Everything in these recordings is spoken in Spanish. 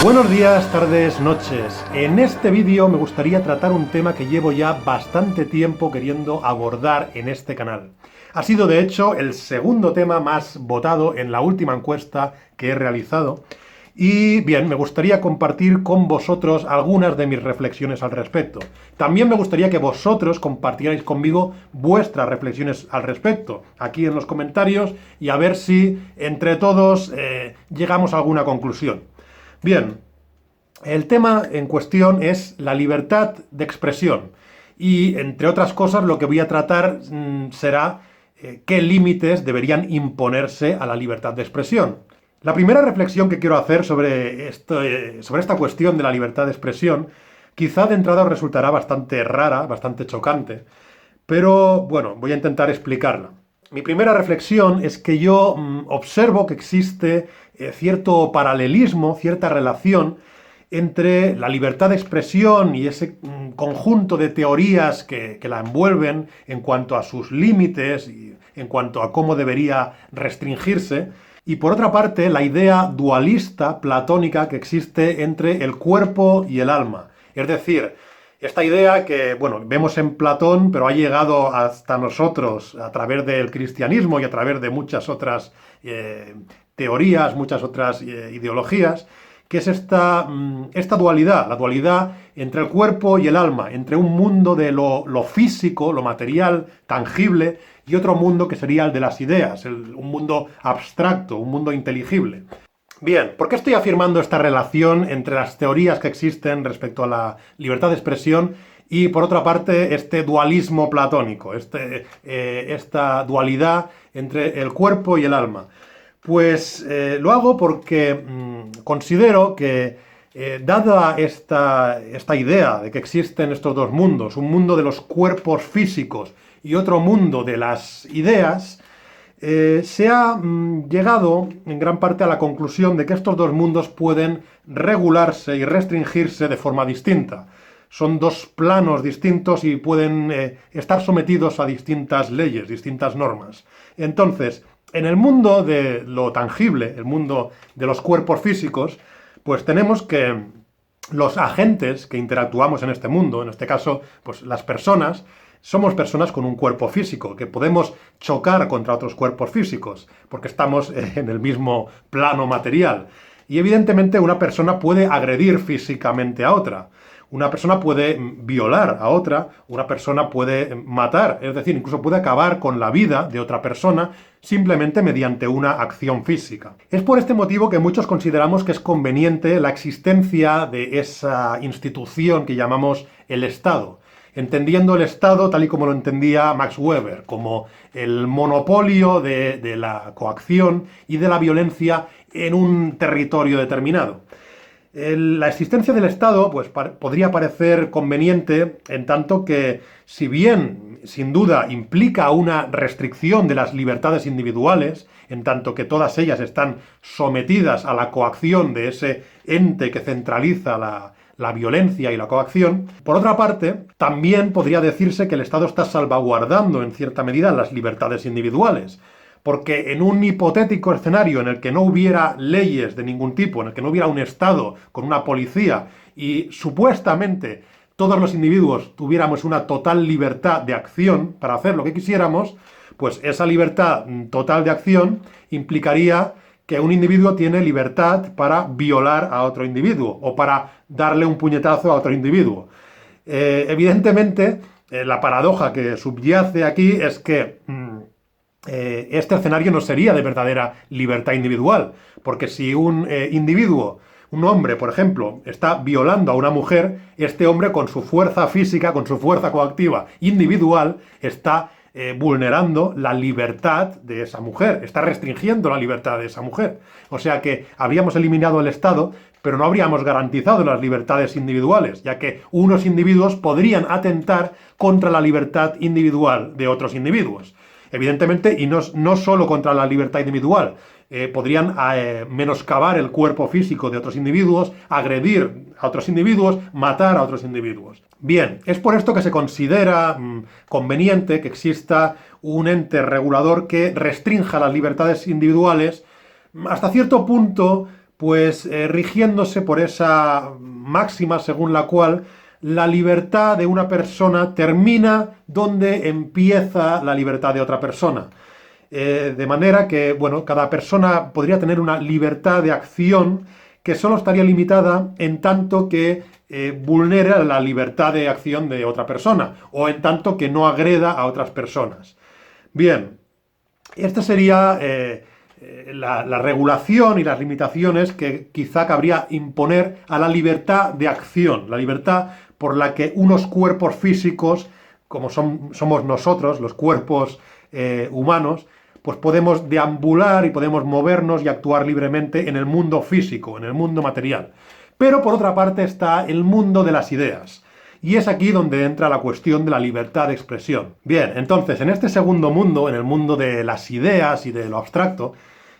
Buenos días, tardes, noches. En este vídeo me gustaría tratar un tema que llevo ya bastante tiempo queriendo abordar en este canal. Ha sido de hecho el segundo tema más votado en la última encuesta que he realizado. Y bien, me gustaría compartir con vosotros algunas de mis reflexiones al respecto. También me gustaría que vosotros compartierais conmigo vuestras reflexiones al respecto, aquí en los comentarios, y a ver si entre todos llegamos a alguna conclusión. Bien, el tema en cuestión es la libertad de expresión. Y entre otras cosas lo que voy a tratar será qué límites deberían imponerse a la libertad de expresión. La primera reflexión que quiero hacer sobre esta cuestión de la libertad de expresión, quizá de entrada os resultará bastante rara, bastante chocante, pero bueno, voy a intentar explicarla. Mi primera reflexión es que yo observo que existe cierto paralelismo, cierta relación entre la libertad de expresión y ese conjunto de teorías que la envuelven en cuanto a sus límites y en cuanto a cómo debería restringirse, y por otra parte la idea dualista platónica que existe entre el cuerpo y el alma. Es decir, esta idea que, bueno, vemos en Platón, pero ha llegado hasta nosotros a través del cristianismo y a través de muchas otras teorías, muchas otras ideologías, que es esta dualidad, la dualidad entre el cuerpo y el alma, entre un mundo de lo físico, lo material, tangible, y otro mundo que sería el de las ideas, un mundo abstracto, un mundo inteligible. Bien, ¿por qué estoy afirmando esta relación entre las teorías que existen respecto a la libertad de expresión y, por otra parte, este dualismo platónico, esta dualidad entre el cuerpo y el alma? Pues lo hago porque considero que, dada esta idea de que existen estos dos mundos, un mundo de los cuerpos físicos y otro mundo de las ideas, se ha llegado en gran parte a la conclusión de que estos dos mundos pueden regularse y restringirse de forma distinta. Son dos planos distintos y pueden estar sometidos a distintas leyes, distintas normas. Entonces, en el mundo de lo tangible, el mundo de los cuerpos físicos, pues tenemos que los agentes que interactuamos en este mundo, en este caso, pues las personas, somos personas con un cuerpo físico, que podemos chocar contra otros cuerpos físicos, porque estamos en el mismo plano material. Y evidentemente una persona puede agredir físicamente a otra. Una persona puede violar a otra, una persona puede matar, es decir, incluso puede acabar con la vida de otra persona simplemente mediante una acción física. Es por este motivo que muchos consideramos que es conveniente la existencia de esa institución que llamamos el Estado, entendiendo el Estado tal y como lo entendía Max Weber, como el monopolio de la coacción y de la violencia en un territorio determinado. La existencia del Estado pues, podría parecer conveniente en tanto que, si bien sin duda implica una restricción de las libertades individuales, en tanto que todas ellas están sometidas a la coacción de ese ente que centraliza la violencia y la coacción, por otra parte, también podría decirse que el Estado está salvaguardando en cierta medida las libertades individuales. Porque en un hipotético escenario en el que no hubiera leyes de ningún tipo, en el que no hubiera un Estado con una policía y supuestamente todos los individuos tuviéramos una total libertad de acción para hacer lo que quisiéramos, pues esa libertad total de acción implicaría que un individuo tiene libertad para violar a otro individuo o para darle un puñetazo a otro individuo. Evidentemente, la paradoja que subyace aquí es que este escenario no sería de verdadera libertad individual, porque si un individuo, un hombre, por ejemplo, está violando a una mujer, este hombre con su fuerza física, con su fuerza coactiva individual, está vulnerando la libertad de esa mujer, está restringiendo la libertad de esa mujer. O sea que habríamos eliminado el Estado, pero no habríamos garantizado las libertades individuales, ya que unos individuos podrían atentar contra la libertad individual de otros individuos. Evidentemente, y no solo contra la libertad individual, podrían menoscabar el cuerpo físico de otros individuos, agredir a otros individuos, matar a otros individuos. Bien, es por esto que se considera conveniente que exista un ente regulador que restrinja las libertades individuales hasta cierto punto pues rigiéndose por esa máxima según la cual la libertad de una persona termina donde empieza la libertad de otra persona. De manera que, bueno, cada persona podría tener una libertad de acción que solo estaría limitada en tanto que vulnera la libertad de acción de otra persona o en tanto que no agreda a otras personas. Bien, esta sería la regulación y las limitaciones que quizá cabría imponer a la libertad de acción, la libertad por la que unos cuerpos físicos, como somos nosotros, los cuerpos humanos, pues podemos deambular y podemos movernos y actuar libremente en el mundo físico, en el mundo material. Pero por otra parte está el mundo de las ideas. Y es aquí donde entra la cuestión de la libertad de expresión. Bien, entonces, en este segundo mundo, en el mundo de las ideas y de lo abstracto,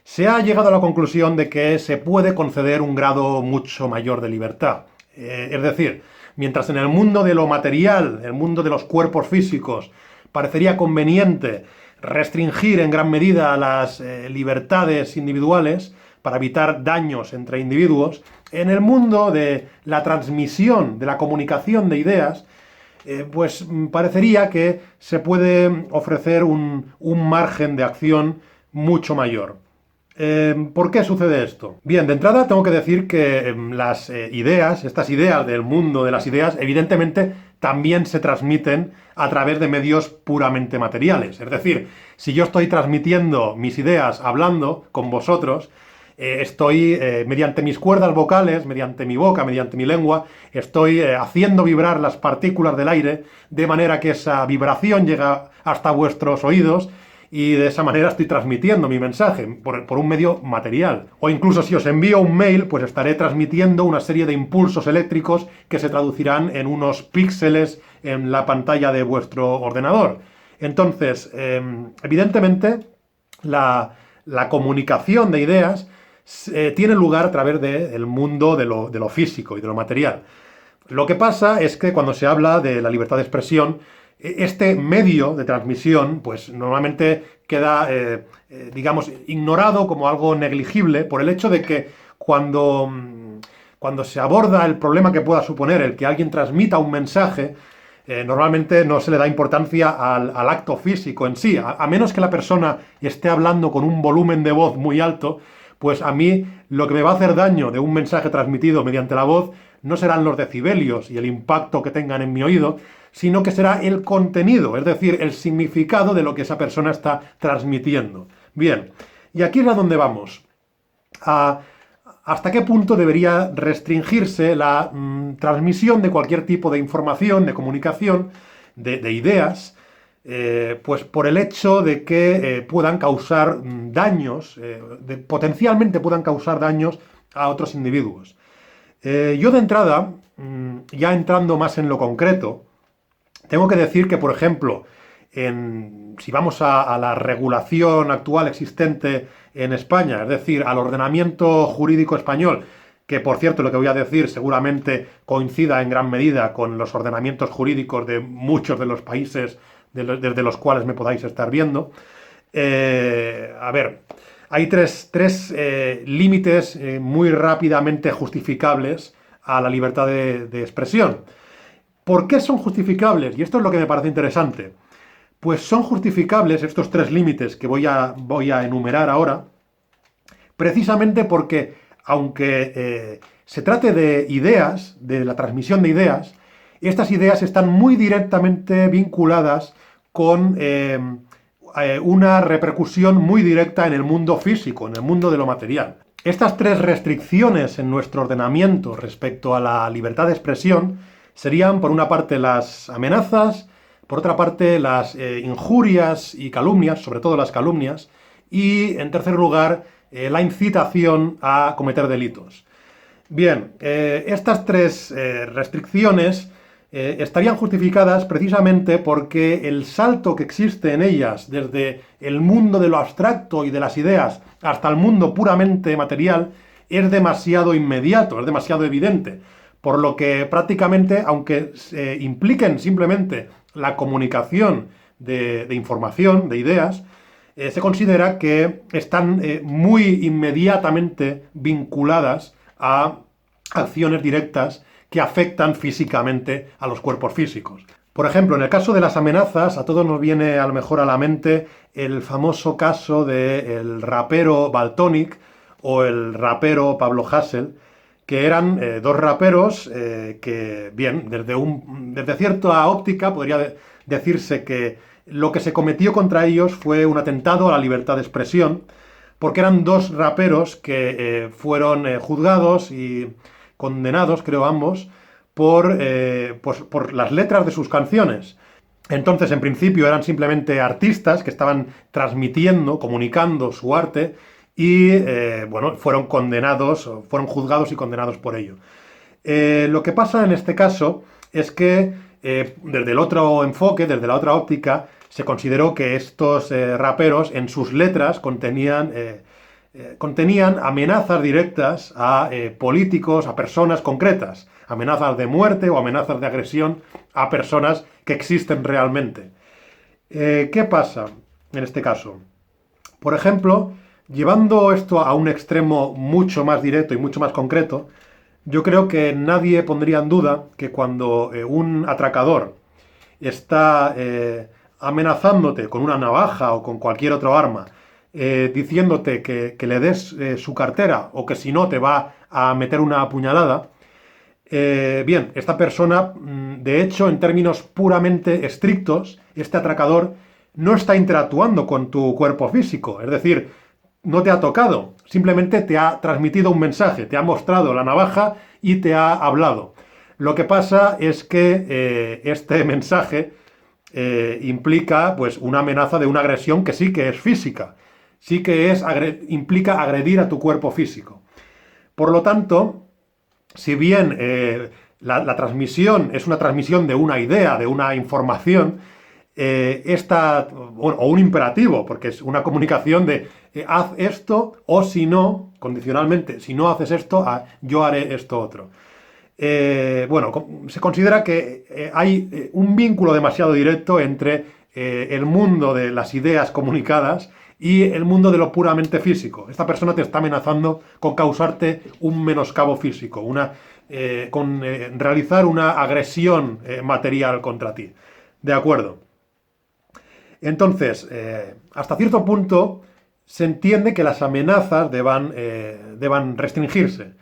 se ha llegado a la conclusión de que se puede conceder un grado mucho mayor de libertad. Es decir, mientras en el mundo de lo material, el mundo de los cuerpos físicos, parecería conveniente restringir en gran medida las libertades individuales para evitar daños entre individuos, en el mundo de la transmisión, de la comunicación de ideas, pues parecería que se puede ofrecer un margen de acción mucho mayor. ¿Por qué sucede esto? Bien, de entrada tengo que decir que las ideas, estas ideas del mundo de las ideas, evidentemente también se transmiten a través de medios puramente materiales. Es decir, si yo estoy transmitiendo mis ideas hablando con vosotros, estoy, mediante mis cuerdas vocales, mediante mi boca, mediante mi lengua, estoy haciendo vibrar las partículas del aire de manera que esa vibración llega hasta vuestros oídos y de esa manera estoy transmitiendo mi mensaje por un medio material. O incluso si os envío un mail, pues estaré transmitiendo una serie de impulsos eléctricos que se traducirán en unos píxeles en la pantalla de vuestro ordenador. Entonces, evidentemente, la comunicación de ideas tiene lugar a través del mundo de lo físico y de lo material. Lo que pasa es que cuando se habla de la libertad de expresión, este medio de transmisión, pues normalmente queda, digamos, ignorado como algo negligible por el hecho de que cuando se aborda el problema que pueda suponer el que alguien transmita un mensaje, normalmente no se le da importancia al acto físico en sí, a menos que la persona esté hablando con un volumen de voz muy alto, pues a mí lo que me va a hacer daño de un mensaje transmitido mediante la voz no serán los decibelios y el impacto que tengan en mi oído, sino que será el contenido, es decir, el significado de lo que esa persona está transmitiendo. Bien, y aquí es a donde vamos. ¿Hasta qué punto debería restringirse la transmisión de cualquier tipo de información, de comunicación, de ideas, pues por el hecho de que puedan causar daños, potencialmente puedan causar daños a otros individuos? Yo de entrada, ya entrando más en lo concreto, tengo que decir que, por ejemplo, si vamos a la regulación actual existente en España, es decir, al ordenamiento jurídico español, que por cierto lo que voy a decir seguramente coincida en gran medida con los ordenamientos jurídicos de muchos de los países desde los cuales me podáis estar viendo. A ver, hay tres límites muy rápidamente justificables a la libertad de expresión. ¿Por qué son justificables? Y esto es lo que me parece interesante. Pues son justificables estos tres límites que voy a enumerar ahora, precisamente porque, aunque se trate de ideas, de la transmisión de ideas, estas ideas están muy directamente vinculadas con una repercusión muy directa en el mundo físico, en el mundo de lo material. Estas tres restricciones en nuestro ordenamiento respecto a la libertad de expresión serían, por una parte, las amenazas, por otra parte, las injurias y calumnias, sobre todo las calumnias, y, en tercer lugar, la incitación a cometer delitos. Bien, estas tres restricciones estarían justificadas precisamente porque el salto que existe en ellas desde el mundo de lo abstracto y de las ideas hasta el mundo puramente material es demasiado inmediato, es demasiado evidente, por lo que prácticamente, aunque impliquen simplemente la comunicación de información, de ideas, se considera que están muy inmediatamente vinculadas a acciones directas que afectan físicamente a los cuerpos físicos. Por ejemplo, en el caso de las amenazas, a todos nos viene a lo mejor a la mente el famoso caso del rapero Valtonyc o el rapero Pablo Hasél, que eran dos raperos que, bien, desde cierta óptica podría decirse que lo que se cometió contra ellos fue un atentado a la libertad de expresión, porque eran dos raperos que fueron juzgados y condenados, creo ambos, por las letras de sus canciones. Entonces, en principio, eran simplemente artistas que estaban transmitiendo, comunicando su arte y, bueno, fueron condenados, fueron juzgados y condenados por ello. Lo que pasa en este caso es que, desde el otro enfoque, desde la otra óptica, se consideró que estos raperos en sus letras contenían amenazas directas a políticos, a personas concretas, amenazas de muerte o amenazas de agresión a personas que existen realmente. ¿Qué pasa en este caso? Por ejemplo, llevando esto a un extremo mucho más directo y mucho más concreto, yo creo que nadie pondría en duda que cuando un atracador está amenazándote con una navaja o con cualquier otro arma, diciéndote que le des su cartera o que si no te va a meter una puñalada, bien, esta persona, de hecho, en términos puramente estrictos, este atracador no está interactuando con tu cuerpo físico, es decir, no te ha tocado, simplemente te ha transmitido un mensaje, te ha mostrado la navaja y te ha hablado. Lo que pasa es que este mensaje implica pues una amenaza de una agresión que sí que es física, sí que implica agredir a tu cuerpo físico. Por lo tanto, si bien la transmisión es una transmisión de una idea, de una información, o un imperativo, porque es una comunicación de haz esto o si no, condicionalmente, si no haces esto, yo haré esto otro. Bueno, se considera que hay un vínculo demasiado directo entre el mundo de las ideas comunicadas y el mundo de lo puramente físico. Esta persona te está amenazando con causarte un menoscabo físico, con realizar una agresión material contra ti. De acuerdo. Entonces, hasta cierto punto se entiende que las amenazas deban restringirse,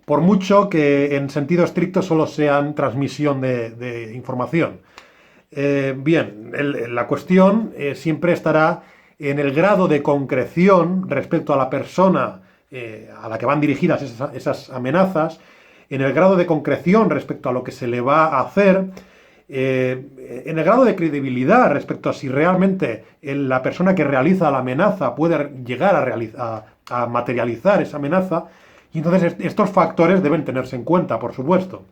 por mucho que en sentido estricto solo sean transmisión de información. Bien, la cuestión siempre estará en el grado de concreción respecto a la persona a la que van dirigidas esas amenazas, en el grado de concreción respecto a lo que se le va a hacer, en el grado de credibilidad respecto a si realmente la persona que realiza la amenaza puede llegar a materializar esa amenaza, y entonces estos factores deben tenerse en cuenta, por supuesto.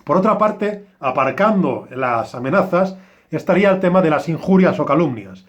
Por otra parte, aparcando las amenazas, estaría el tema de las injurias o calumnias.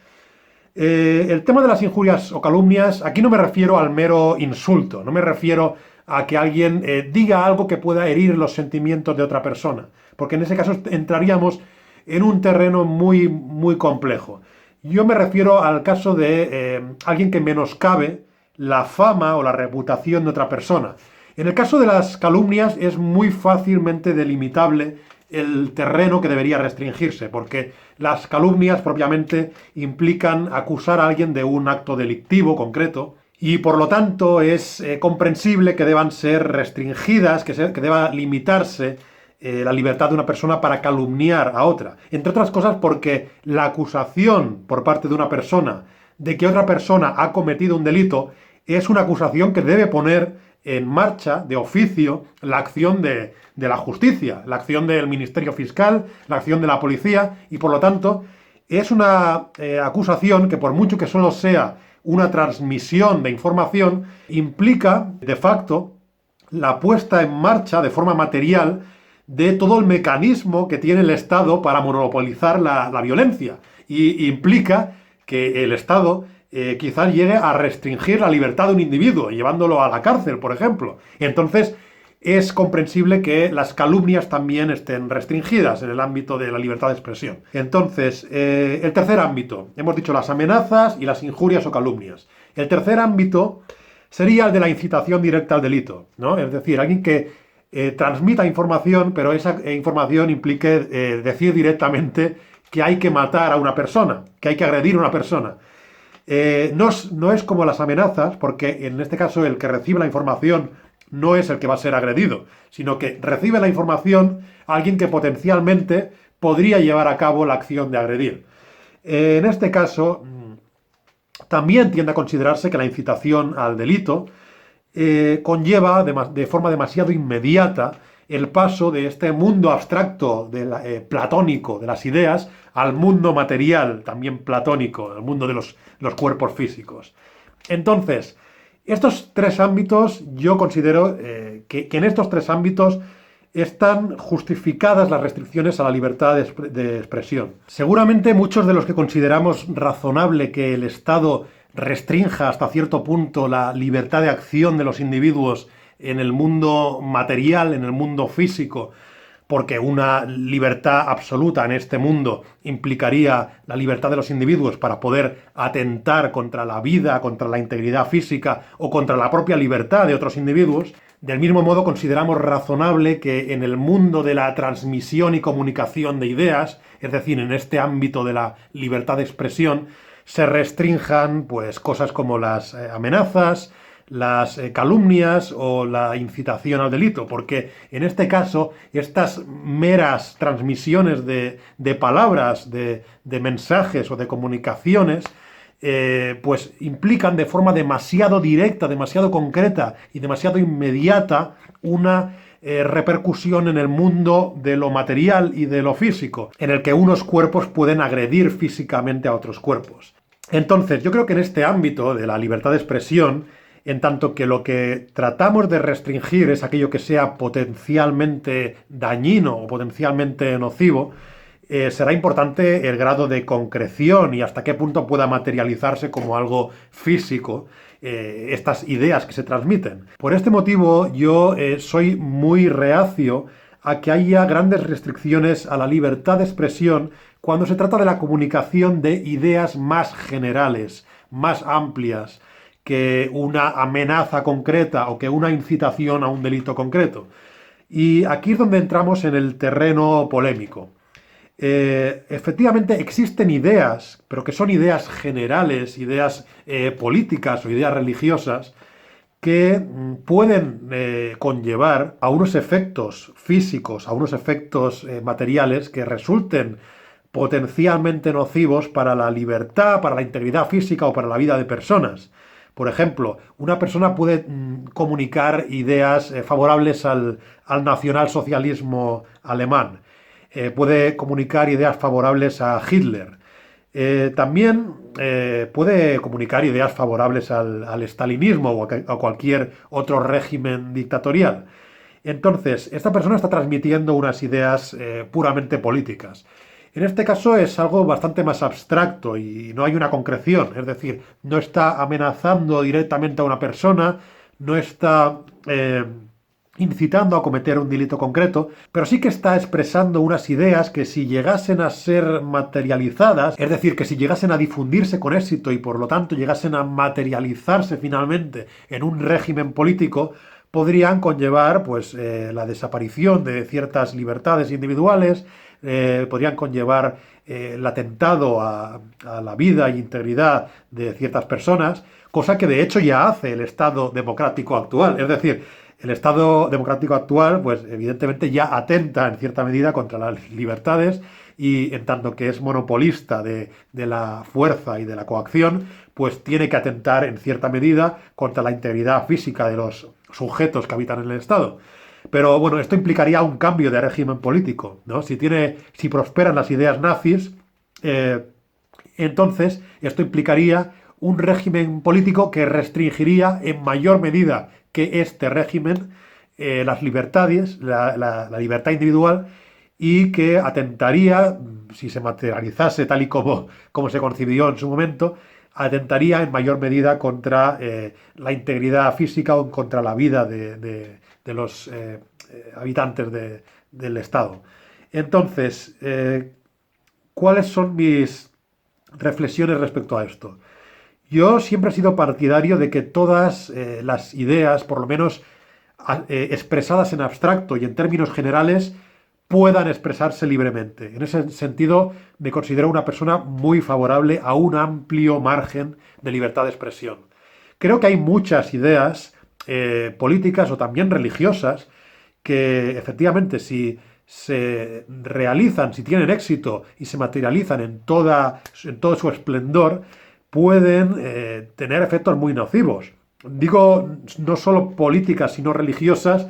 El tema de las injurias o calumnias, aquí no me refiero al mero insulto, no me refiero a que alguien diga algo que pueda herir los sentimientos de otra persona, porque en ese caso entraríamos en un terreno muy, muy complejo. Yo me refiero al caso de alguien que menoscabe la fama o la reputación de otra persona. En el caso de las calumnias es muy fácilmente delimitable el terreno que debería restringirse, porque las calumnias propiamente implican acusar a alguien de un acto delictivo concreto, y por lo tanto es comprensible que deban ser restringidas, que deba limitarse la libertad de una persona para calumniar a otra. Entre otras cosas porque la acusación por parte de una persona de que otra persona ha cometido un delito es una acusación que debe poner en marcha, de oficio, la acción de la justicia, la acción del Ministerio Fiscal, la acción de la policía, y por lo tanto es una acusación que, por mucho que solo sea una transmisión de información, implica de facto la puesta en marcha de forma material de todo el mecanismo que tiene el Estado para monopolizar la violencia, y implica que el Estado quizás llegue a restringir la libertad de un individuo, llevándolo a la cárcel, por ejemplo. Entonces, es comprensible que las calumnias también estén restringidas en el ámbito de la libertad de expresión. Entonces, el tercer ámbito, hemos dicho las amenazas y las injurias o calumnias. El tercer ámbito sería el de la incitación directa al delito, ¿no? Es decir, alguien que transmita información, pero esa información implique decir directamente que hay que matar a una persona, que hay que agredir a una persona. No es como las amenazas, porque en este caso el que recibe la información no es el que va a ser agredido, sino que recibe la información alguien que potencialmente podría llevar a cabo la acción de agredir. En este caso, también tiende a considerarse que la incitación al delito conlleva de forma demasiado inmediata el paso de este mundo abstracto platónico de las ideas al mundo material, también platónico, al mundo de los cuerpos físicos. Entonces, estos tres ámbitos, yo considero que en estos tres ámbitos están justificadas las restricciones a la libertad de expresión. Seguramente muchos de los que consideramos razonable que el Estado restrinja hasta cierto punto la libertad de acción de los individuos en el mundo material, en el mundo físico, porque una libertad absoluta en este mundo implicaría la libertad de los individuos para poder atentar contra la vida, contra la integridad física o contra la propia libertad de otros individuos. Del mismo modo, consideramos razonable que en el mundo de la transmisión y comunicación de ideas, es decir, en este ámbito de la libertad de expresión, se restrinjan pues, cosas como las amenazas, las calumnias o la incitación al delito, porque en este caso estas meras transmisiones de palabras, de mensajes o de comunicaciones, pues implican de forma demasiado directa, demasiado concreta y demasiado inmediata una repercusión en el mundo de lo material y de lo físico, en el que unos cuerpos pueden agredir físicamente a otros cuerpos. Entonces, yo creo que en este ámbito de la libertad de expresión, en tanto que lo que tratamos de restringir es aquello que sea potencialmente dañino o potencialmente nocivo, será importante el grado de concreción y hasta qué punto pueda materializarse como algo físico estas ideas que se transmiten. Por este motivo, yo soy muy reacio a que haya grandes restricciones a la libertad de expresión cuando se trata de la comunicación de ideas más generales, más amplias, que una amenaza concreta o que una incitación a un delito concreto. Y aquí es donde entramos en el terreno polémico. Efectivamente existen ideas, pero que son ideas generales, ideas políticas o ideas religiosas, que pueden conllevar a unos efectos físicos, a unos efectos materiales que resulten potencialmente nocivos para la libertad, para la integridad física o para la vida de personas. Por ejemplo, una persona puede comunicar ideas favorables al nacionalsocialismo alemán, puede comunicar ideas favorables a Hitler, también puede comunicar ideas favorables al estalinismo o a cualquier otro régimen dictatorial. Entonces, esta persona está transmitiendo unas ideas puramente políticas. En este caso es algo bastante más abstracto y no hay una concreción, es decir, no está amenazando directamente a una persona, no está incitando a cometer un delito concreto, pero sí que está expresando unas ideas que si llegasen a ser materializadas, es decir, que si llegasen a difundirse con éxito y por lo tanto llegasen a materializarse finalmente en un régimen político, podrían conllevar pues, la desaparición de ciertas libertades individuales, podrían conllevar el atentado a la vida e integridad de ciertas personas, cosa que de hecho ya hace el Estado democrático actual. Es decir, el Estado democrático actual, pues evidentemente ya atenta en cierta medida contra las libertades y en tanto que es monopolista de la fuerza y de la coacción, pues tiene que atentar en cierta medida contra la integridad física de los sujetos que habitan en el Estado. Pero bueno, esto implicaría un cambio de régimen político, ¿no? Si prosperan las ideas nazis, entonces esto implicaría un régimen político que restringiría en mayor medida que este régimen las libertades, la libertad individual, y que atentaría, si se materializase tal y como se concibió en su momento, atentaría en mayor medida contra la integridad física o contra la vida de los habitantes del Estado. Entonces, ¿cuáles son mis reflexiones respecto a esto? Yo siempre he sido partidario de que todas las ideas, por lo menos expresadas en abstracto y en términos generales, puedan expresarse libremente. En ese sentido, me considero una persona muy favorable a un amplio margen de libertad de expresión. Creo que hay muchas ideas políticas o también religiosas que efectivamente si se realizan, si tienen éxito y se materializan en todo su esplendor, pueden tener efectos muy nocivos. Digo, no solo políticas, sino religiosas,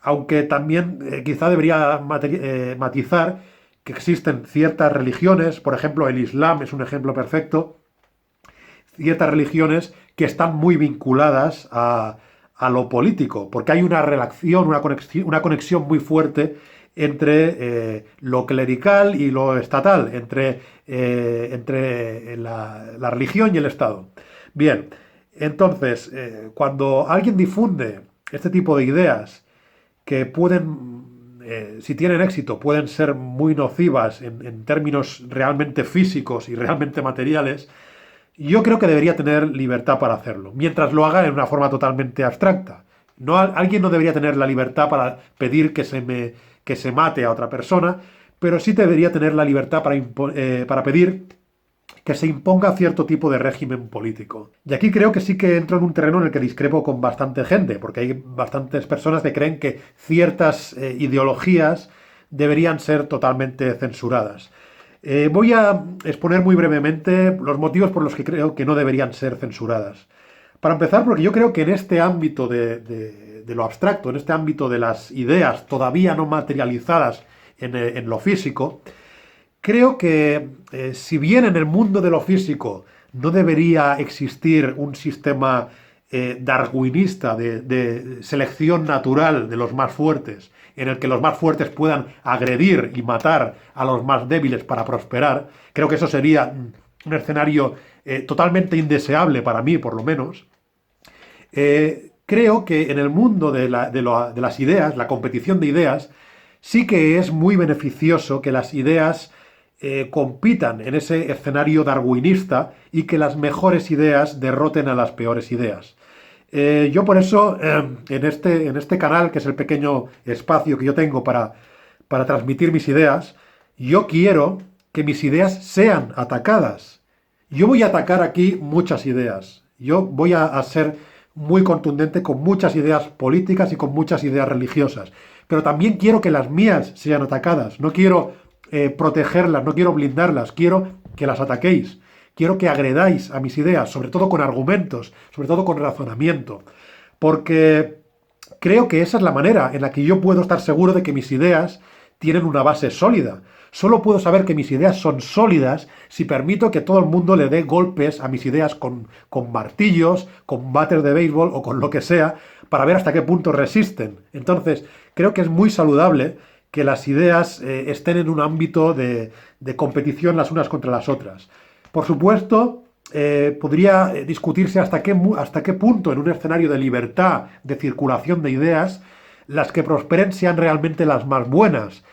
aunque también quizá debería matizar que existen ciertas religiones, por ejemplo el Islam es un ejemplo perfecto, ciertas religiones que están muy vinculadas a lo político, porque hay una relación, una conexión muy fuerte entre lo clerical y lo estatal, entre la religión y el Estado. Bien, entonces, cuando alguien difunde este tipo de ideas que pueden, si tienen éxito, pueden ser muy nocivas en términos realmente físicos y realmente materiales, yo creo que debería tener libertad para hacerlo, mientras lo haga en una forma totalmente abstracta. No, alguien no debería tener la libertad para pedir que se mate a otra persona, pero sí debería tener la libertad para pedir que se imponga cierto tipo de régimen político. Y aquí creo que sí que entro en un terreno en el que discrepo con bastante gente, porque hay bastantes personas que creen que ciertas ideologías deberían ser totalmente censuradas. Voy a exponer muy brevemente los motivos por los que creo que no deberían ser censuradas. Para empezar, porque yo creo que en este ámbito de lo abstracto, en este ámbito de las ideas todavía no materializadas en lo físico, creo que si bien en el mundo de lo físico no debería existir un sistema darwinista de selección natural de los más fuertes, en el que los más fuertes puedan agredir y matar a los más débiles para prosperar, creo que eso sería un escenario totalmente indeseable para mí, por lo menos. Creo que en el mundo de las ideas, la competición de ideas, sí que es muy beneficioso que las ideas compitan en ese escenario darwinista y que las mejores ideas derroten a las peores ideas. Yo por eso, en este canal, que es el pequeño espacio que yo tengo para transmitir mis ideas, yo quiero que mis ideas sean atacadas. Yo voy a atacar aquí muchas ideas. Yo voy a ser muy contundente con muchas ideas políticas y con muchas ideas religiosas. Pero también quiero que las mías sean atacadas. No quiero protegerlas, no quiero blindarlas, quiero que las ataquéis. Quiero que agredáis a mis ideas, sobre todo con argumentos, sobre todo con razonamiento. Porque creo que esa es la manera en la que yo puedo estar seguro de que mis ideas tienen una base sólida. Solo puedo saber que mis ideas son sólidas si permito que todo el mundo le dé golpes a mis ideas con martillos, con bates de béisbol o con lo que sea, para ver hasta qué punto resisten. Entonces, creo que es muy saludable que las ideas estén en un ámbito de competición las unas contra las otras. Por supuesto, podría discutirse hasta qué punto en un escenario de libertad, de circulación de ideas, las que prosperen sean realmente las más buenas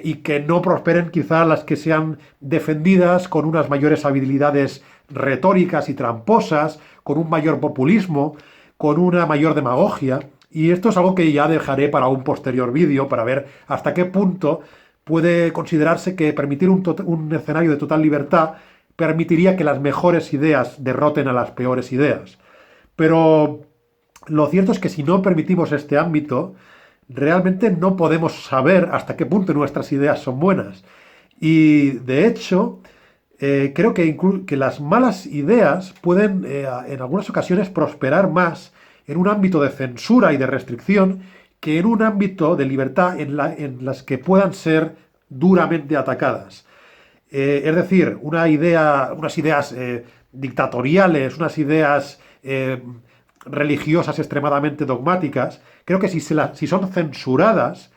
y que no prosperen quizá las que sean defendidas con unas mayores habilidades retóricas y tramposas, con un mayor populismo, con una mayor demagogia. Y esto es algo que ya dejaré para un posterior vídeo, para ver hasta qué punto puede considerarse que permitir un escenario de total libertad permitiría que las mejores ideas derroten a las peores ideas. Pero lo cierto es que si no permitimos este ámbito, realmente no podemos saber hasta qué punto nuestras ideas son buenas. Y de hecho, creo que las malas ideas pueden en algunas ocasiones prosperar más en un ámbito de censura y de restricción que en un ámbito de libertad en las que puedan ser duramente atacadas. Es decir, unas ideas dictatoriales, unas ideas religiosas extremadamente dogmáticas, creo que si son censuradas,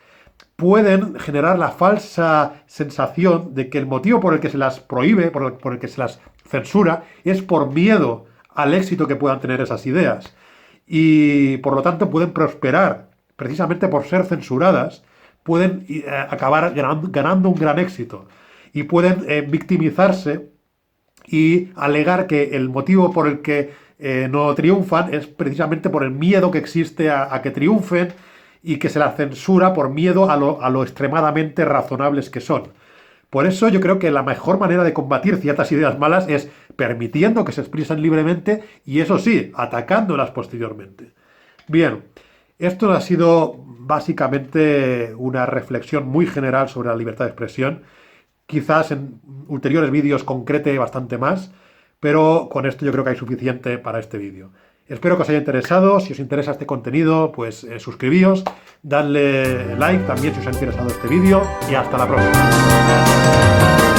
pueden generar la falsa sensación de que el motivo por el que se las prohíbe, por el que se las censura es por miedo al éxito que puedan tener esas ideas. Y por lo tanto pueden prosperar, precisamente por ser censuradas, pueden acabar ganando un gran éxito. Y pueden victimizarse y alegar que el motivo por el que no triunfan es precisamente por el miedo que existe a que triunfen y que se la censura por miedo a lo extremadamente razonables que son. Por eso yo creo que la mejor manera de combatir ciertas ideas malas es permitiendo que se expresen libremente y eso sí, atacándolas posteriormente. Bien, esto ha sido básicamente una reflexión muy general sobre la libertad de expresión. Quizás en ulteriores vídeos concrete bastante más, pero con esto yo creo que hay suficiente para este vídeo. Espero que os haya interesado. Si os interesa este contenido, pues suscribíos, dadle like también si os ha interesado este vídeo y hasta la próxima.